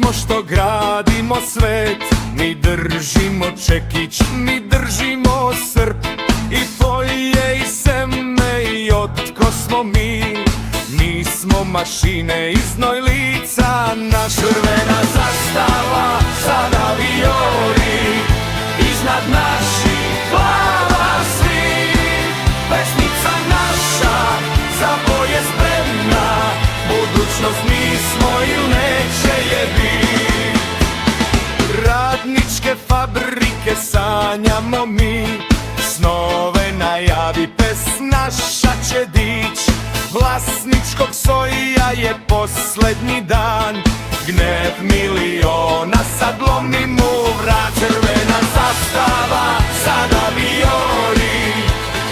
smo što gradimo svet, mi držimo čekić, mi držimo srp. I tvoje i seme i otko smo mi, mi smo mašine i znoj lica naš. Crvena zastava, sada viori, iznad naših glava svi. Pesnica naša, za boje spremna, budućnost mi smo ili neće je bit. Radničke fabrike sanjamo mi, snove najavi, pes naša će dić. Vlasničkog soja je posljednji dan, gnev miliona sad lomi mu vrat. Crvena zastava, sada viori,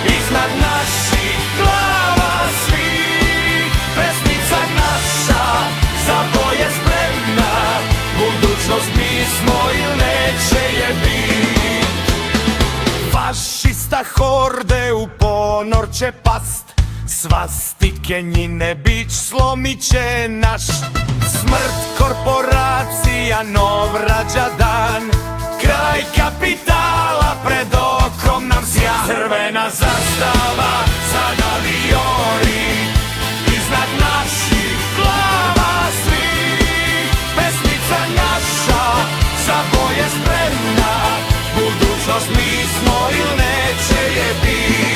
iznad naših glava svi. Pesnica naša, za boje spremna, budućnost mi smo ili neće je bit. Fašista horde u ponor će past, svastike njine bić slomit će naš. Smrt korporacija, nov rađa dan, kraj kapitala pred okom nam zja. Crvena zastava, sada viori, iznad naših glava svi. Pesnica naša, za boje spremna, budućnost mi smo ili neće je bit.